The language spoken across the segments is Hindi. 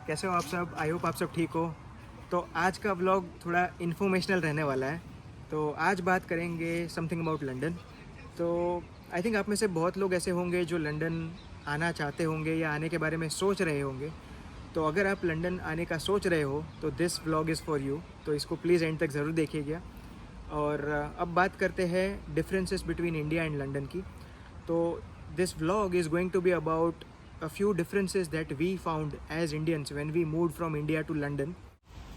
कैसे हो आप सब? आई होप आप सब ठीक हो। तो आज का व्लॉग थोड़ा इन्फॉर्मेशनल रहने वाला है। तो आज बात करेंगे समथिंग अबाउट लंदन। तो आई थिंक आप में से बहुत लोग ऐसे होंगे जो लंदन आना चाहते होंगे या आने के बारे में सोच रहे होंगे। तो अगर आप लंदन आने का सोच रहे हो तो this vlog is for you. तो इसको प्लीज़ एंड तक ज़रूर देखिएगा। और अब बात करते हैं differences between India and London की। तो this vlog is going to be about a few differences that we found as Indians when we moved from India to London।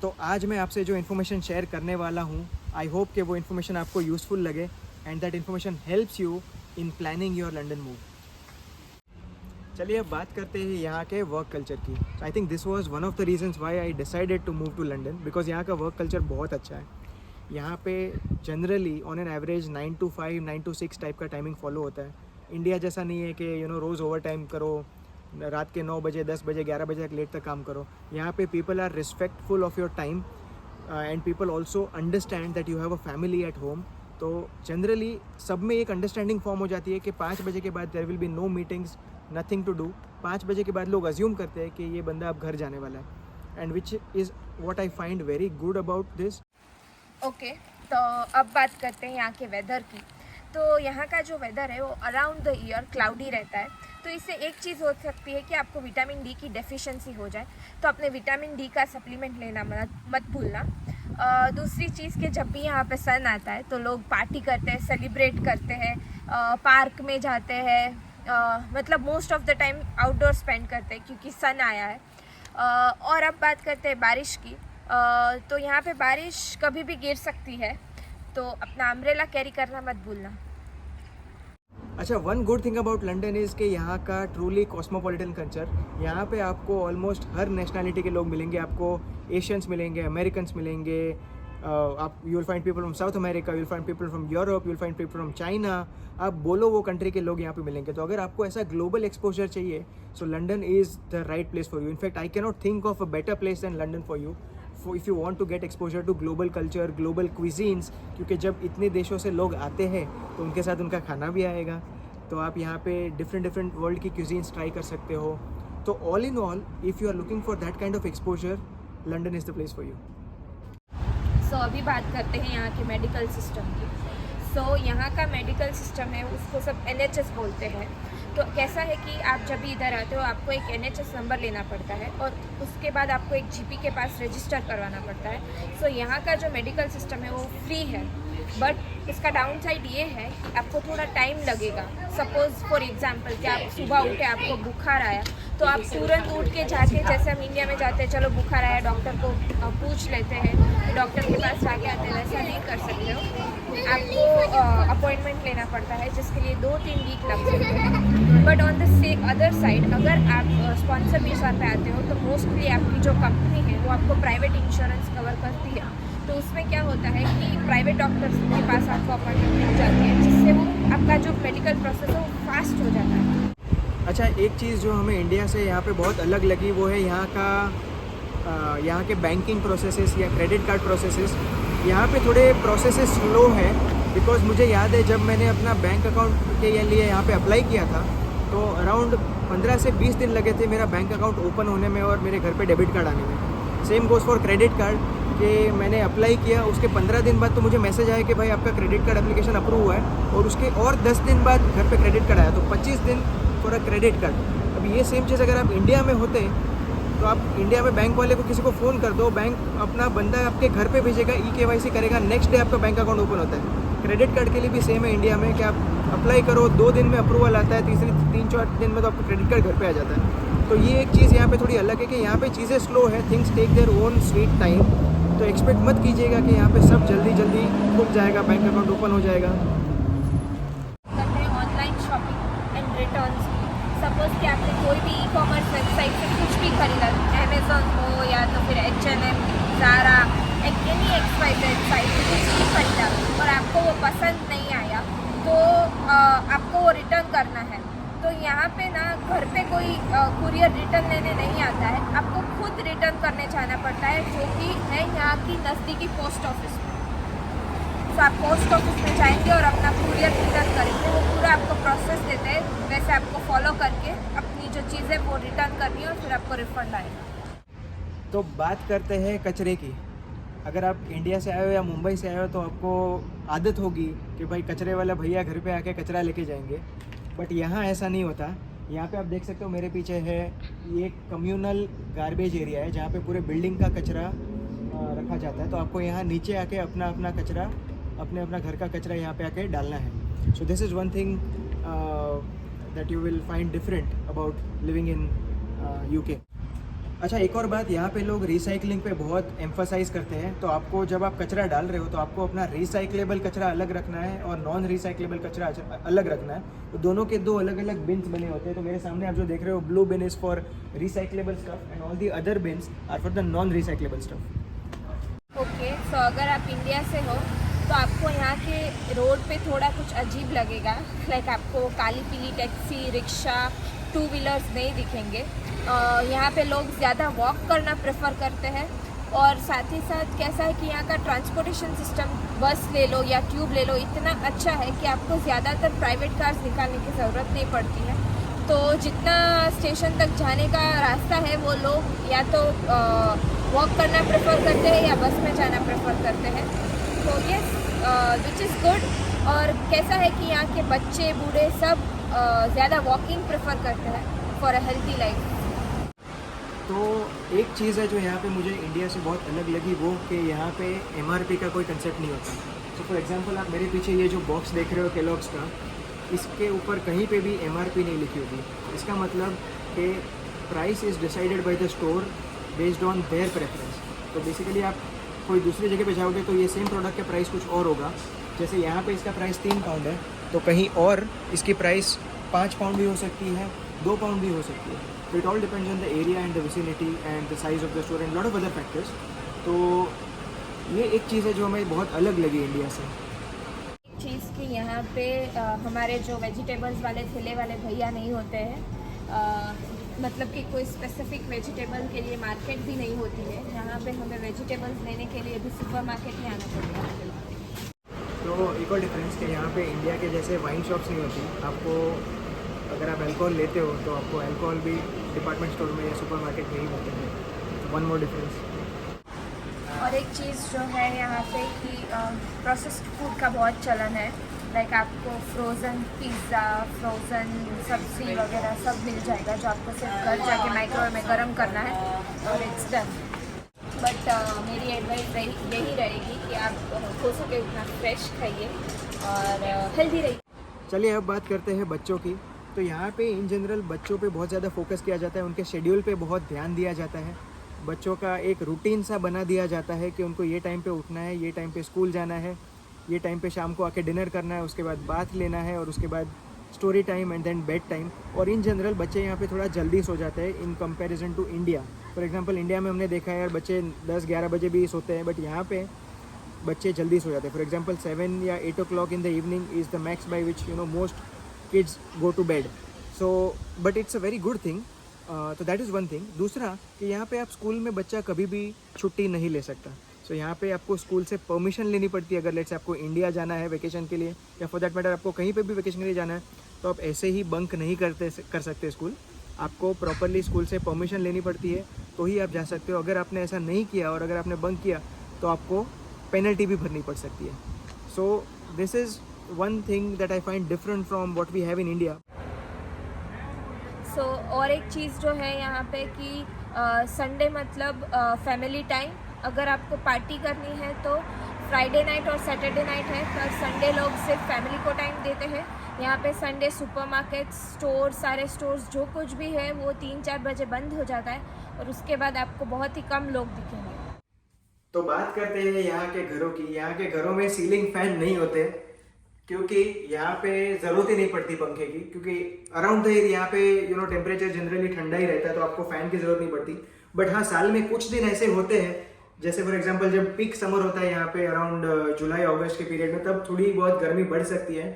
तो आज मैं आपसे जो इन्फॉर्मेशन शेयर करने वाला हूँ, आई होप कि वो इन्फॉर्मेशन आपको यूज़फुल लगे and that information helps you in planning your London move. चलिए अब बात करते हैं यहाँ के वर्क कल्चर की। I think this was one of the reasons why I decided to move to London, because यहाँ का वर्क कल्चर बहुत अच्छा है। यहाँ पे generally on an average 9 to 5 9 to 6 type का टाइमिंग फॉलो होता है। इंडिया जैसा नहीं है कि रोज़ ओवर टाइम करो, रात के 9 बजे 10 बजे 11 बजे तक लेट तक काम करो। यहाँ पे people are respectful of your time and people also understand that you have a family at home. तो जनरली सब में एक अंडरस्टैंडिंग फॉर्म हो जाती है कि 5 बजे के बाद there will be no meetings, nothing to do. 5 बजे के बाद लोग अज्यूम करते हैं कि ये बंदा अब घर जाने वाला है, and which is what I find very good about this. Okay, तो अब बात करते हैं यहाँ के वेदर की। तो यहाँ का जो वेदर है वो अराउंड द ईयर क्लाउडी रहता है। तो इससे एक चीज़ हो सकती है कि आपको विटामिन डी की डेफिशिएंसी हो जाए, तो अपने विटामिन डी का सप्लीमेंट लेना मत भूलना। दूसरी चीज़ कि जब भी यहाँ पे सन आता है तो लोग पार्टी करते हैं, सेलिब्रेट करते हैं, पार्क में जाते हैं, मतलब most of the time outdoor spend करते हैं क्योंकि सन आया है। और अब बात करते हैं बारिश की। तो यहाँ पे बारिश कभी भी गिर सकती है, तो अपना अम्ब्रेला कैरी करना मत भूलना। अच्छा, one good thing about London is कि यहाँ का ट्रूली कॉस्मोपॉलिटन कल्चर। यहाँ पे आपको ऑलमोस्ट हर नेशनैलिटी के लोग मिलेंगे। आपको एशियंस मिलेंगे, अमेरिकन्स मिलेंगे, आप you will find people from south America, you will find people from Europe, you will find people from China. आप बोलो वो कंट्री के लोग यहाँ पे मिलेंगे। तो अगर आपको ऐसा ग्लोबल एक्सपोजर चाहिए so London is the right place for you. In fact I can not think of a better place than London for you if you want to get exposure to global culture, global cuisines. क्योंकि जब इतने देशों से लोग आते हैं तो उनके साथ उनका खाना भी आएगा। तो आप यहाँ पे डिफरेंट वर्ल्ड की क्यूजीन्स ट्राई कर सकते हो। तो all in all if you are looking for that kind of exposure, London is the place for you. So अभी बात करते हैं यहाँ के मेडिकल सिस्टम की। सो यहाँ का मेडिकल सिस्टम है उसको सब NHS बोलते हैं। तो कैसा है कि आप जब भी इधर आते हो आपको एक NHS नंबर लेना पड़ता है और उसके बाद आपको एक GP के पास रजिस्टर करवाना पड़ता है। सो यहाँ का जो मेडिकल सिस्टम है वो फ्री है, बट इसका डाउन साइड ये है कि आपको थोड़ा टाइम लगेगा। सपोज़ फॉर एग्जांपल कि आप सुबह उठे, आपको बुखार आया, तो आप तुरंत उठ के जाके, जैसे हम इंडिया में जाते हैं चलो बुखार आया डॉक्टर को पूछ लेते हैं, डॉक्टर के पास जाके आते हैं, वैसा नहीं कर सकते हो। आपको अपॉइंटमेंट लेना पड़ता है जिसके लिए 2-3 वीक लग सकते हैं। But on the other side अगर आप स्पॉन्सर वीज़ा पे आते हो तो मोस्टली आपकी जो कंपनी है वो आपको प्राइवेट इंश्योरेंस कवर करती है। तो उसमें क्या होता है कि प्राइवेट डॉक्टर्स के पास आपको अपॉइंटमेंट मिल जाती है, जिससे वो आपका जो मेडिकल प्रोसेस है वो फास्ट हो जाता है। अच्छा, एक चीज़ जो हमें इंडिया से यहाँ पे बहुत अलग लगी वो है यहाँ के बैंकिंग प्रोसेसेस या क्रेडिट कार्ड प्रोसेसेस। यहाँ पे थोड़े प्रोसेसेस स्लो है, बिकॉज मुझे याद है जब मैंने अपना बैंक अकाउंट के लिए यहाँ पे अप्लाई किया था तो अराउंड 15 से 20 दिन लगे थे मेरा बैंक अकाउंट ओपन होने में और मेरे घर पे डेबिट कार्ड आने में। Same goes for credit card कि मैंने अप्लाई किया, उसके 15 दिन बाद तो मुझे मैसेज आया कि भाई आपका क्रेडिट कार्ड एप्लीकेशन अप्रूव हुआ है, और उसके और 10 दिन बाद घर पे क्रेडिट कार्ड आया। तो 25 दिन फॉर अ क्रेडिट कार्ड। अब ये सेम चीज़ अगर आप इंडिया में होते तो आप इंडिया में बैंक वाले को किसी को फ़ोन कर दो, बैंक अपना बंदा आपके घर पे भेजेगा, KYC करेगा, नेक्स्ट डे आपका बैंक अकाउंट ओपन होता है। क्रेडिट कार्ड के लिए भी सेम है इंडिया में कि आप अप्लाई करो, 2 दिन में अप्रूवल आता है, 3-4 दिन में तो आपका क्रेडिट कार्ड घर पे आ जाता है। तो ये एक चीज़ यहाँ पे थोड़ी अलग है कि यहाँ पे चीज़ें स्लो है, things take their own sweet time. तो एक्सपेक्ट मत कीजिएगा कि यहाँ पे सब जल्दी खुल जाएगा, बैंक अकाउंट ओपन हो जाएगा। करते हैं online shopping and returns. Suppose कि आपने कोई भी ई-कॉमर्स वेबसाइट से कुछ भी खरीदा, अमेज़न हो या तो फिर H&M, Zaara, any XYZ site से कुछ भी खरीदा और आपको वो पसंद नहीं आया तो आपको वो रिटर्न करना है। तो यहाँ पे ना घर पे कोई कुरियर रिटर्न लेने नहीं आता है, आपको खुद रिटर्न करने जाना पड़ता है, जो कि है यहाँ की नज़दीकी पोस्ट ऑफिस में। तो आप पोस्ट ऑफिस में जाएंगे और अपना कुरियर रिटर्न करेंगे, वो पूरा आपको प्रोसेस देते हैं, वैसे आपको फॉलो करके अपनी जो चीज़ें वो रिटर्न करनी है और फिर आपको रिफंड आएगा। तो बात करते हैं कचरे की। अगर आप इंडिया से आए हो या मुंबई से आए हो तो आपको आदत होगी कि भाई कचरे वाला भैया घर पे आके कचरा लेके जाएंगे, बट यहाँ ऐसा नहीं होता। यहाँ पे आप देख सकते हो मेरे पीछे है, ये एक कम्युनल गार्बेज एरिया है जहाँ पे पूरे बिल्डिंग का कचरा रखा जाता है। तो आपको यहाँ नीचे आके अपना अपना कचरा, अपने अपना घर का कचरा यहाँ पे आके डालना है। So this is one thing that you will find different about living in UK. अच्छा, एक और बात, यहाँ पे लोग रिसाइकलिंग पे बहुत एम्फसाइज करते हैं। तो आपको जब आप कचरा डाल रहे हो तो आपको अपना रिसाइकलेबल कचरा अलग रखना है और नॉन रिसाइकलेबल कचरा अलग रखना है। तो दोनों के दो अलग अलग बिन्स बने होते हैं। तो मेरे सामने आप जो देख रहे हो, blue bin is for recyclable stuff and all the other bins are for the non recyclable stuff. Okay, so अगर आप इंडिया से हो तो आपको यहाँ के रोड पे थोड़ा कुछ अजीब लगेगा। लाइक आपको काली पीली टैक्सी, रिक्शा, टू व्हीलर्स नहीं दिखेंगे। यहाँ पे लोग ज़्यादा वॉक करना प्रेफर करते हैं। और साथ ही साथ कैसा है कि यहाँ का ट्रांसपोर्टेशन सिस्टम, बस ले लो या ट्यूब ले लो, इतना अच्छा है कि आपको ज़्यादातर प्राइवेट कार्स निकालने की ज़रूरत नहीं पड़ती है। तो जितना स्टेशन तक जाने का रास्ता है वो लोग या तो वॉक करना प्रेफर करते हैं या बस में जाना प्रेफर करते हैं। तो यस, विच इज़ गुड। और कैसा है कि यहाँ के बच्चे बूढ़े सब ज़्यादा वॉकिंग प्रेफर करते हैं फॉर अ हेल्थी लाइफ। तो एक चीज़ है जो यहाँ पे मुझे इंडिया से बहुत अलग लगी, वो कि यहाँ पे MRP का कोई कंसेप्ट नहीं होता। तो फॉर एग्जांपल आप मेरे पीछे ये जो बॉक्स देख रहे हो केलॉग्स का, इसके ऊपर कहीं पे भी MRP नहीं लिखी होगी। इसका मतलब कि price is decided by the store based on their preference. तो बेसिकली आप कोई दूसरी जगह पे जाओगे तो ये सेम प्रोडक्ट का प्राइस कुछ और होगा। जैसे यहाँ पे इसका प्राइस 3 पाउंड है, तो कहीं और इसकी प्राइस 5 पाउंड भी हो सकती है, 2 पाउंड भी हो सकती है। तो it all depends on the area and the vicinity and the size of the store and lot of other factors. तो ये एक चीज़ है जो हमें बहुत अलग लगी इंडिया से। चीज़ कि यहाँ पे हमारे जो वेजिटेबल्स वाले ठेले वाले भैया नहीं होते हैं। मतलब कि कोई स्पेसिफिक वेजिटेबल के लिए मार्केट भी नहीं होती है। यहाँ पे हमें वेजिटेबल्स लेने के लिए भी सुपरमार्केट में आना पड़ता है। तो एक और डिफरेंस कि यहाँ पे इंडिया के जैसे वाइन शॉप्स नहीं होती। आपको अगर आप अल्कोहल लेते हो तो आपको अल्कोहल भी डिपार्टमेंट स्टोर में या सुपरमार्केट में ही मिलते हैं। One more difference. और एक चीज़ जो है यहाँ पे कि प्रोसेस्ड फूड का बहुत चलन है। लाइक आपको फ्रोज़न पिज़्ज़ा, फ्रोज़न सब्ज़ी वगैरह सब मिल जाएगा जो आपको सिर्फ घर जाके माइक्रोवेव में गर्म करना है और इट्स डन। बट मेरी एडवाइस यही रहेगी कि आप हो सके उतना फ्रेश खाइए और हेल्दी रहिए। चलिए अब बात करते हैं बच्चों की। तो यहाँ पे इन जनरल बच्चों पे बहुत ज़्यादा फोकस किया जाता है, उनके शेड्यूल पे बहुत ध्यान दिया जाता है। बच्चों का एक रूटीन सा बना दिया जाता है कि उनको ये टाइम पे उठना है, ये टाइम पे स्कूल जाना है, ये टाइम पे शाम को आके डिनर करना है, उसके बाद बाथ लेना है और उसके बाद story time and then bed time. और इन जनरल बच्चे यहाँ पे थोड़ा जल्दी सो जाते हैं in comparison to India. For example India में हमने देखा है यार बच्चे 10-11 बजे भी सोते हैं, बट यहाँ पे बच्चे जल्दी सो जाते हैं। फॉर एग्जांपल 7 या 8 o'clock in the evening is the max by which most kids go to bed. So but it's a very good thing. तो दैट इज़ वन थिंग। दूसरा कि यहाँ पे आप स्कूल में बच्चा कभी भी छुट्टी नहीं ले सकता। सो यहाँ पे आपको स्कूल से परमिशन लेनी पड़ती है। अगर लेट्स आपको इंडिया जाना है वेकेशन के लिए या फॉर दैट मैटर आपको कहीं पे भी वेकेशन के लिए जाना है, तो आप ऐसे ही बंक नहीं कर सकते स्कूल। आपको प्रॉपरली स्कूल से परमिशन लेनी पड़ती है तो ही आप जा सकते हो। अगर आपने ऐसा नहीं किया और अगर आपने बंक किया तो आपको पेनल्टी भी भरनी पड़ सकती है। So this is one thing that I find different from what we have in India. So और एक चीज़ जो है यहाँ पे कि संडे मतलब फैमिली टाइम। अगर आपको पार्टी करनी है तो फ्राइडे नाइट और सैटरडे नाइट है, पर संडे लोग सिर्फ फैमिली को टाइम देते हैं। यहाँ पे संडे सुपरमार्केट, स्टोर, सारे स्टोर्स जो कुछ भी है वो 3-4 बजे बंद हो जाता है और उसके बाद आपको बहुत ही कम लोग दिखेंगे। तो बात करते हैं यहाँ के घरों की। यहाँ के घरों में सीलिंग फैन नहीं होते क्योंकि यहाँ पे ज़रूरत ही नहीं पड़ती पंखे की, क्योंकि अराउंड द ईयर यहाँ पे टेम्परेचर जनरली ठंडा ही रहता है, तो आपको फ़ैन की ज़रूरत नहीं पड़ती। बट हाँ, साल में कुछ दिन ऐसे होते हैं, जैसे फॉर एग्जांपल जब पीक समर होता है यहाँ पे अराउंड जुलाई अगस्त के पीरियड में, तब थोड़ी बहुत गर्मी बढ़ सकती है।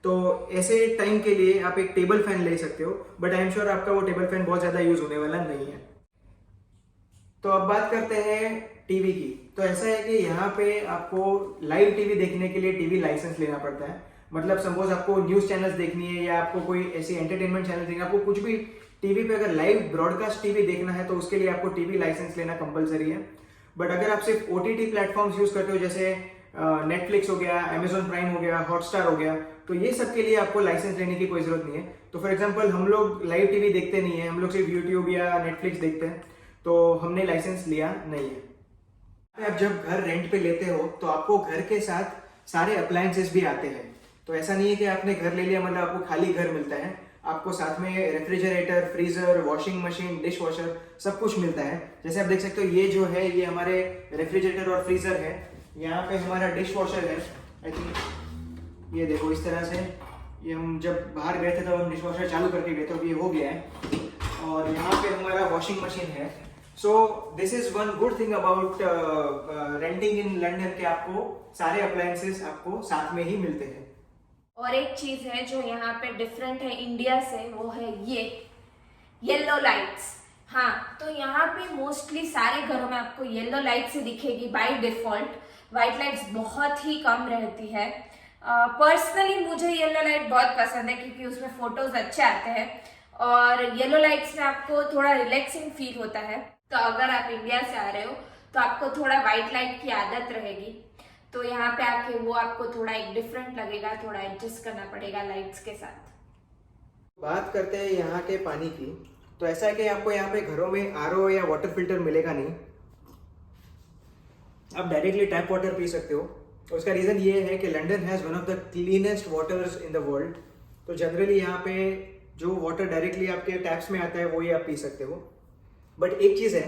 तो ऐसे टाइम के लिए आप एक टेबल फैन ले सकते हो, बट आई एम श्योर आपका वो टेबल फैन बहुत ज़्यादा यूज़ होने वाला नहीं है। तो अब बात करते हैं टीवी की। तो ऐसा है कि यहाँ पे आपको लाइव टीवी देखने के लिए टीवी लाइसेंस लेना पड़ता है। मतलब सपोज आपको न्यूज़ चैनल्स देखनी है या आपको कोई ऐसी एंटरटेनमेंट चैनल देखना, आपको कुछ भी टीवी पे अगर लाइव ब्रॉडकास्ट टीवी देखना है तो उसके लिए आपको टीवी लाइसेंस लेना कंपलसरी है। बट अगर आप सिर्फ OTT प्लेटफॉर्म्स यूज करते हो जैसे नेटफ्लिक्स हो गया, अमेजॉन प्राइम हो गया, हॉटस्टार हो गया, तो ये सब के लिए आपको लाइसेंस लेने की कोई जरूरत नहीं है। तो फॉर एग्जांपल हम लोग लाइव टीवी देखते नहीं है, हम लोग सिर्फ यूट्यूब या नेटफ्लिक्स देखते हैं, तो हमने लाइसेंस लिया नहीं है। आप जब घर रेंट पे लेते हो तो आपको घर के साथ सारे अप्लायंसेस भी आते हैं। तो ऐसा नहीं है कि आपने घर ले लिया मतलब आपको खाली घर मिलता है, आपको साथ में refrigerator, freezer, washing machine, dish washer सब कुछ मिलता है। जैसे आप देख सकते हो ये जो है ये हमारे रेफ्रिजरेटर और फ्रीजर है, यहाँ पे हमारा डिश वॉशर है। आई थिंक ये देखो इस तरह से, ये हम जब बाहर गए थे तो हम डिश वॉशर चालू करके गए थे, तो ये हो गया है। और यहाँ पे हमारा वॉशिंग मशीन है। So this is one good thing about renting in London के आपको सारे अप्लायंसेस आपको साथ में ही मिलते हैं। और एक चीज है जो यहाँ पे डिफरेंट है इंडिया से, वो है ये येलो लाइट्स। हाँ, तो यहाँ पे मोस्टली सारे घरों में आपको येलो लाइट्स ही दिखेगी बाय डिफॉल्ट। वाइट लाइट्स बहुत ही कम रहती है। पर्सनली मुझे येलो लाइट बहुत पसंद है क्योंकि उसमें फोटोज अच्छे आते हैं और येलो लाइट्स में आपको थोड़ा रिलैक्सिंग फील होता है। तो अगर आप इंडिया से आ रहे हो तो आपको थोड़ा वाइट लाइट की आदत रहेगी, तो यहाँ पे आके वो आपको थोड़ा एक डिफरेंट लगेगा, थोड़ा एडजस्ट करना पड़ेगा लाइट्स के साथ। बात करते हैं यहाँ के पानी की, तो ऐसा है कि आपको यहाँ पे घरों में RO या वाटर फिल्टर मिलेगा नहीं, आप डायरेक्टली टैप वाटर पी सकते हो। उसका रीज़न ये है कि London has one of the cleanest waters in the world. तो जनरली यहाँ पे जो वाटर डायरेक्टली आपके टैप्स में आता है वो ही आप पी सकते हो। बट एक चीज़ है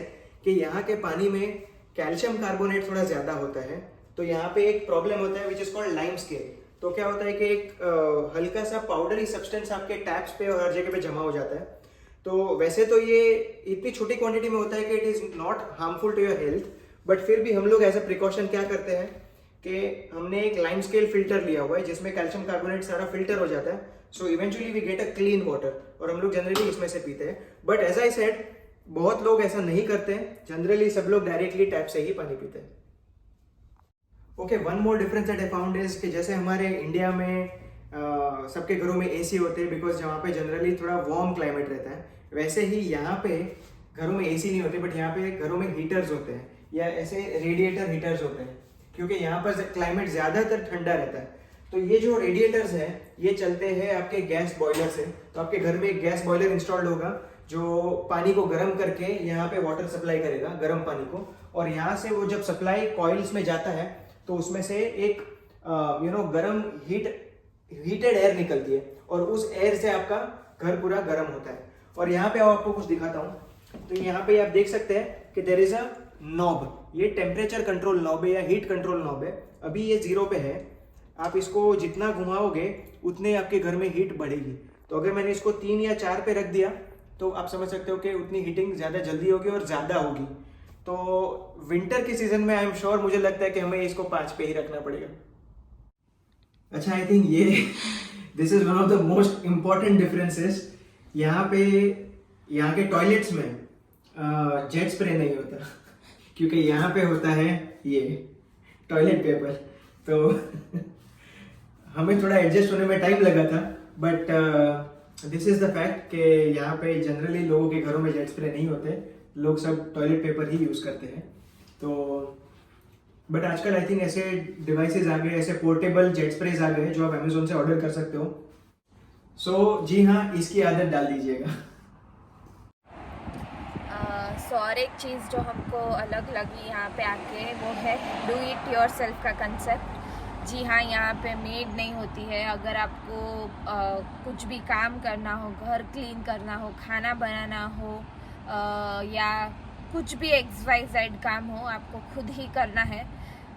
कि यहाँ के पानी में कैल्शियम कार्बोनेट थोड़ा ज़्यादा होता है, तो यहाँ पे एक प्रॉब्लम होता है which is called lime scale. तो क्या होता है कि एक हल्का सा पाउडरी सब्सटेंस आपके टैप्स पे और हर जगह पे जमा हो जाता है। तो वैसे तो ये इतनी छोटी क्वांटिटी में होता है कि it is not harmful to your health, but फिर भी हम लोग एज अ प्रिकॉशन क्या करते हैं कि हमने एक लाइम स्केल फिल्टर लिया हुआ है जिसमें कैल्शियम कार्बोनेट सारा फिल्टर हो जाता है। So eventually we get a clean water, और हम लोग जनरली इसमें से पीते हैं। बट एज आई सेड, बहुत लोग ऐसा नहीं करते हैं, जनरली सब लोग डायरेक्टली टैप से ही पानी पीते हैं। Okay, one more difference that I found is कि जैसे हमारे इंडिया में सबके घरों में AC होते हैं बिकॉज जहाँ पे जनरली थोड़ा वार्म क्लाइमेट रहता है, वैसे ही यहाँ पे घरों में AC नहीं होते, बट यहाँ पे घरों में हीटर्स होते हैं या ऐसे रेडिएटर हीटर्स होते हैं, क्योंकि यहाँ पर क्लाइमेट ज़्यादातर ठंडा रहता है। तो ये जो रेडिएटर्स हैं ये चलते हैं आपके गैस बॉयलर से। तो आपके घर में एक गैस बॉयलर इंस्टॉल्ड होगा जो पानी को गर्म करके यहाँ पे वाटर सप्लाई करेगा, गर्म पानी को, और यहाँ से वो जब सप्लाई कॉइल्स में जाता है तो उसमें से एक गर्म हीटेड एयर निकलती है, और उस एयर से आपका घर पूरा गर्म होता है। और यहाँ पे आपको कुछ दिखाता हूँ। तो यहाँ पे आप देख सकते हैं कि देयर इज अ नॉब, ये टेम्परेचर कंट्रोल नॉब है या हीट कंट्रोल नॉब है। अभी ये 0 पे है, आप इसको जितना घुमाओगे उतने आपके घर में हीट बढ़ेगी। तो अगर मैंने इसको 3 या 4 पे रख दिया तो आप समझ सकते हो कि उतनी हीटिंग ज़्यादा जल्दी होगी और ज़्यादा होगी। तो विंटर के सीजन में आई एम श्योर, मुझे लगता है कि हमें इसको 5 पे ही रखना पड़ेगा। अच्छा, आई थिंक ये this is one of the most important differences. यहाँ के टॉयलेट्स में जेट स्प्रे नहीं होता क्योंकि यहाँ पे होता है ये टॉयलेट पेपर। तो हमें थोड़ा एडजस्ट होने में टाइम लगा था, but this is the fact कि यहाँ पे जनरली लोगों के घरों में जेट स्प्रे नहीं होते, लोग सब टॉयलेट पेपर ही यूज़ करते हैं। तो बट आजकल आई थिंक ऐसे डिवाइसेस आ गए, ऐसे पोर्टेबल जेट स्प्रेज आ गए जो आप अमेजोन से ऑर्डर कर सकते हो। सो जी हाँ, इसकी आदत डाल दीजिएगा। और एक चीज़ जो हमको अलग लगी यहाँ पे आके वो है डू इट योर सेल्फ का कंसेप्ट। जी हाँ, यहाँ पे मेड नहीं होती है। अगर आपको कुछ भी काम करना हो, घर क्लीन करना हो, खाना बनाना हो या कुछ भी XYZ काम हो, आपको खुद ही करना है।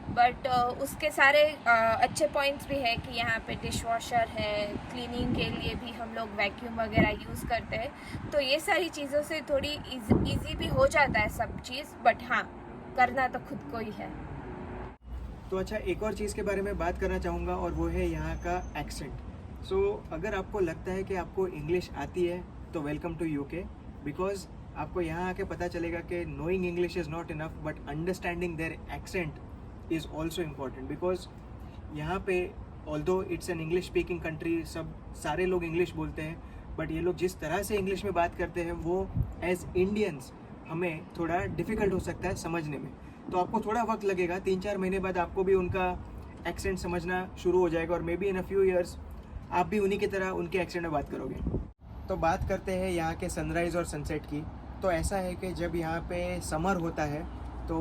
बट उसके सारे अच्छे पॉइंट्स भी है कि यहाँ पे डिश वॉशर है, क्लीनिंग के लिए भी हम लोग वैक्यूम वगैरह यूज़ करते हैं। तो ये सारी चीज़ों से थोड़ी इजी भी हो जाता है सब चीज़, बट हाँ, करना तो खुद को ही है। तो अच्छा, एक और चीज़ के बारे में बात करना चाहूँगा और वो है यहाँ का एक्सेंट। सो अगर आपको लगता है कि आपको इंग्लिश आती है तो वेलकम टू UK, बिकॉज आपको यहाँ आके पता चलेगा कि knowing English is not enough, but understanding their accent is also important. Because यहाँ पे although it's an English speaking country, सारे लोग इंग्लिश बोलते हैं, बट ये लोग जिस तरह से इंग्लिश में बात करते हैं वो एज इंडियंस हमें थोड़ा डिफ़िकल्ट हो सकता है समझने में। तो आपको थोड़ा वक्त लगेगा, 3-4 महीने बाद आपको भी उनका एक्सेंट समझना शुरू हो जाएगा और may be in a few years आप भी उन्हीं की तरह उनके एक्सेंट में बात करोगे। तो बात करते हैं यहाँ के सनराइज़ और सनसेट की। तो ऐसा है कि जब यहाँ पे समर होता है तो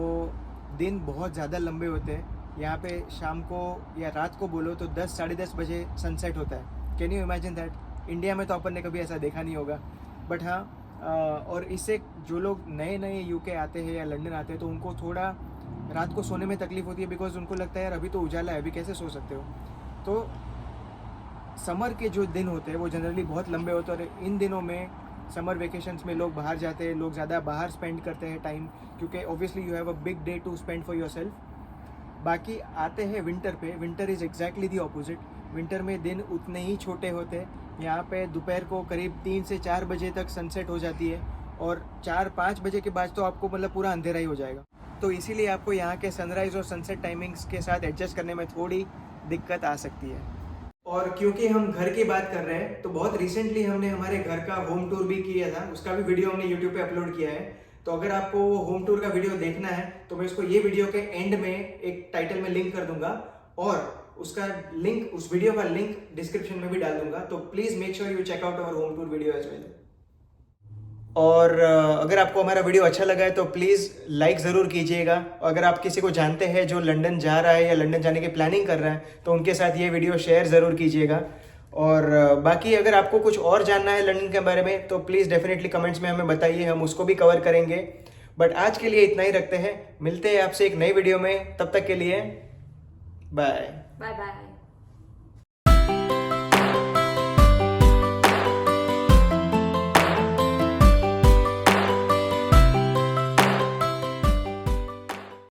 दिन बहुत ज़्यादा लंबे होते हैं। यहाँ पे शाम को या रात को बोलो तो 10 साढ़े 10 बजे सनसेट होता है। Can you imagine that? India में तो अपन ने कभी ऐसा देखा नहीं होगा। बट हाँ, और इससे जो लोग नए नए यूके आते हैं या लंदन आते हैं तो उनको थोड़ा रात को सोने में तकलीफ़ होती है, बिकॉज उनको लगता है यार अभी तो उजाला है, अभी कैसे सो सकते हो। तो समर के जो दिन होते हैं वो जनरली बहुत लंबे होते हैं और इन दिनों में समर वेकेशंस में लोग बाहर जाते हैं, लोग ज़्यादा बाहर स्पेंड करते हैं टाइम, क्योंकि obviously you have a big day to spend for yourself. बाकी आते हैं विंटर पे। Winter is exactly the opposite. Winter में दिन उतने ही छोटे होते हैं। यहाँ पे दोपहर को करीब 3 से 4 बजे तक सनसेट हो जाती है और 4-5 बजे के बाद तो आपको मतलब पूरा अंधेरा ही हो जाएगा। तो इसीलिए आपको यहाँ के सनराइज़ और सनसेट टाइमिंग्स के साथ एडजस्ट करने में थोड़ी दिक्कत आ सकती है। और क्योंकि हम घर की बात कर रहे हैं तो बहुत रिसेंटली हमने हमारे घर का होम टूर भी किया था, उसका भी वीडियो हमने यूट्यूब पे अपलोड किया है। तो अगर आपको वो होम टूर का वीडियो देखना है तो मैं इसको ये वीडियो के एंड में एक टाइटल में लिंक कर दूंगा और उसका लिंक, उस वीडियो का लिंक डिस्क्रिप्शन में भी डाल दूंगा। तो please make sure you check out our home tour video as well. और अगर आपको हमारा वीडियो अच्छा लगा है तो प्लीज़ लाइक ज़रूर कीजिएगा। अगर आप किसी को जानते हैं जो लंदन जा रहा है या लंदन जाने की प्लानिंग कर रहा है तो उनके साथ ये वीडियो शेयर ज़रूर कीजिएगा। और बाकी अगर आपको कुछ और जानना है लंदन के बारे में तो प्लीज़ डेफिनेटली कमेंट्स में हमें बताइए, हम उसको भी कवर करेंगे। बट आज के लिए इतना ही रखते हैं, मिलते हैं आपसे एक नई वीडियो में। तब तक के लिए बाय बाय बाय।